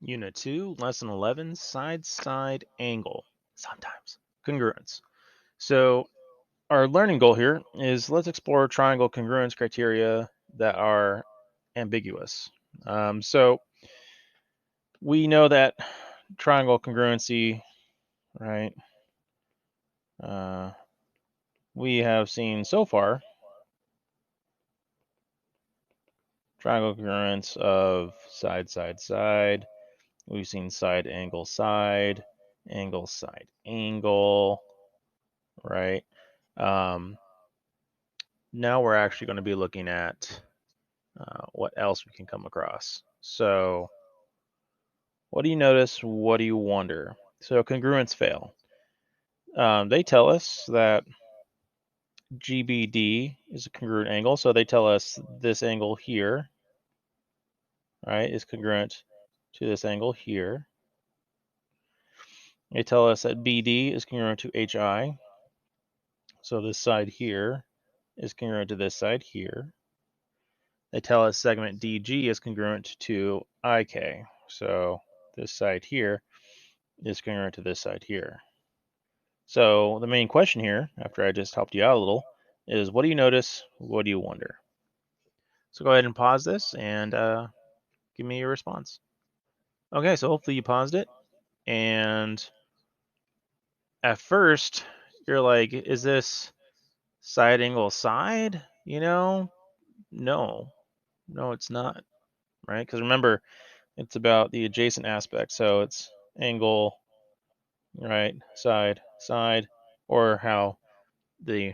Unit 2, Lesson 11, side-side angle. Sometimes. Congruence. So our learning goal here is let's explore triangle congruence criteria that are ambiguous. So we know that triangle congruency, right, we have seen so far triangle congruence of side, side, side. We've seen side, angle, angle, right? Now we're actually going to be looking at what else we can come across. So what do you notice? What do you wonder? So congruence fail. They tell us that GBD is a congruent angle. So they tell us this angle here, right, is congruent to this angle here. They tell us that BD is congruent to HI. So this side here is congruent to this side here. They tell us segment DG is congruent to IK. So this side here is congruent to this side here. So the main question here, after I just helped you out a little, is what do you notice? What do you wonder? So go ahead and pause this and give me your response. Okay, so hopefully you paused it. And at first, you're like, is this side angle side? No, it's not, right? Because remember, it's about the adjacent aspect. So it's angle, right, side, side, or how the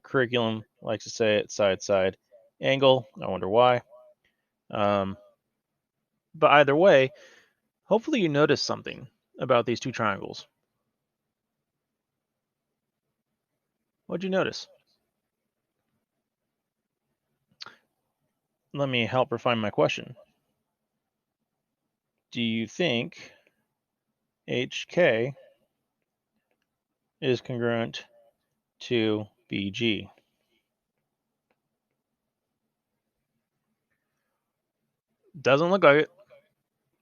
curriculum likes to say it, side, side, angle. I wonder why. But either way, hopefully you notice something about these two triangles. What'd you notice? Let me help refine my question. Do you think HK is congruent to BG? Doesn't look like it,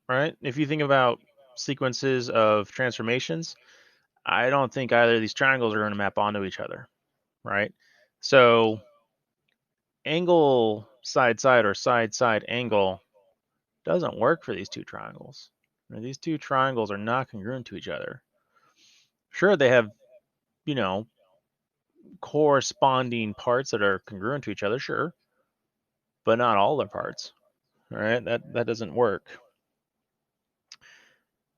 right? If you think about sequences of transformations, I don't think either of these triangles are going to map onto each other, right? So angle side side or side side angle doesn't work for these two triangles. These two triangles are not congruent to each other. Sure, they have, you know, corresponding parts that are congruent to each other, sure, but not all their parts. All right, that doesn't work.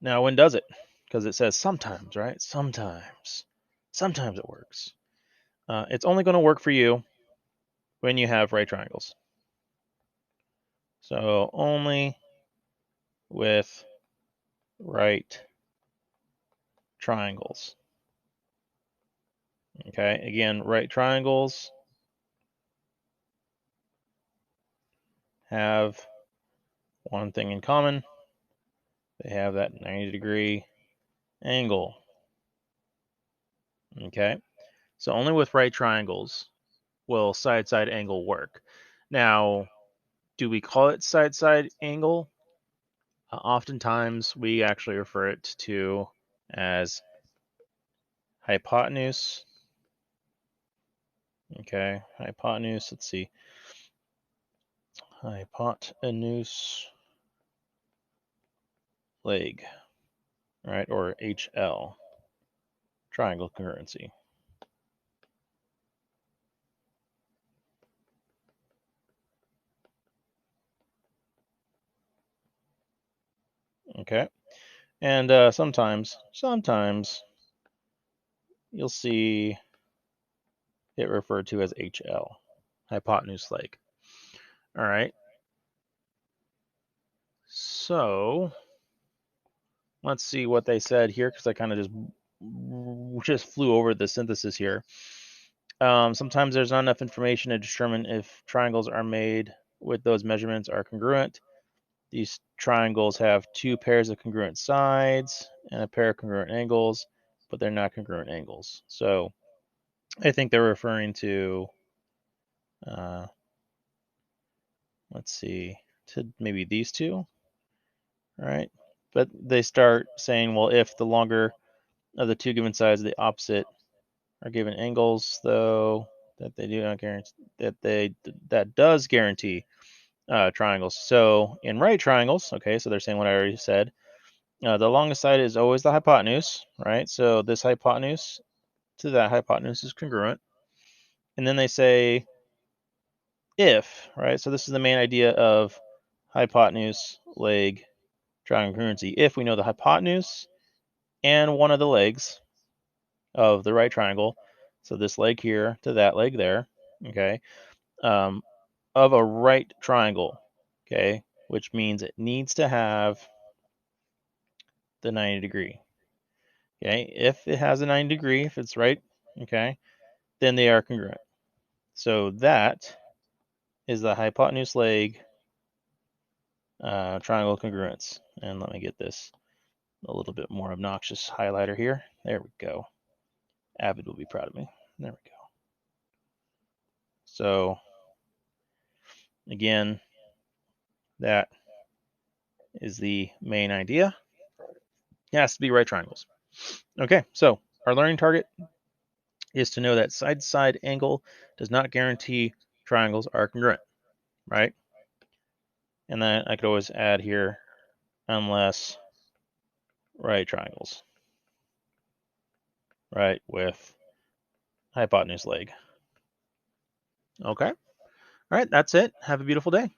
Now, when does it? Because it says sometimes, right? Sometimes it works. It's only going to work for you when you have right triangles. So only with right triangles. Okay, again, right triangles have one thing in common. They have that 90-degree angle. Okay, so only with right triangles will side-side angle work. Now, do we call it side-side angle? Oftentimes, we actually refer it to as hypotenuse. Okay, hypotenuse, let's see. Hypotenuse leg, right, or HL, triangle congruency. Okay, and sometimes you'll see it referred to as HL, hypotenuse leg. All right, so let's see what they said here because I kind of just flew over the synthesis here. Sometimes there's not enough information to determine if triangles are made with those measurements are congruent. These triangles have two pairs of congruent sides and a pair of congruent angles, but they're not congruent angles. So I think they're referring to, let's see, to maybe these two. right? But they start saying, well, if the longer of the two given sides of the opposite are given angles, though, that they do not guarantee that does guarantee triangles. So in right triangles, okay, so they're saying what I already said. The longest side is always the hypotenuse, right? So this hypotenuse to that hypotenuse is congruent. And then they say if, right? So this is the main idea of hypotenuse leg triangle congruency. If we know the hypotenuse and one of the legs of the right triangle, so this leg here to that leg there, okay, of a right triangle, okay, which means it needs to have the 90 degree. Okay, if it has a 90 degree, if it's right, okay, then they are congruent. So that is the hypotenuse leg triangle congruence. And let me get this a little bit more obnoxious highlighter here. There we go. Avid will be proud of me. There we go. So again, that is the main idea. It has to be right triangles. Okay, so our learning target is to know that side-to-side angle does not guarantee triangles are congruent, right? And then I could always add here, unless right triangles, right, with hypotenuse leg. Okay, all right, that's it. Have a beautiful day.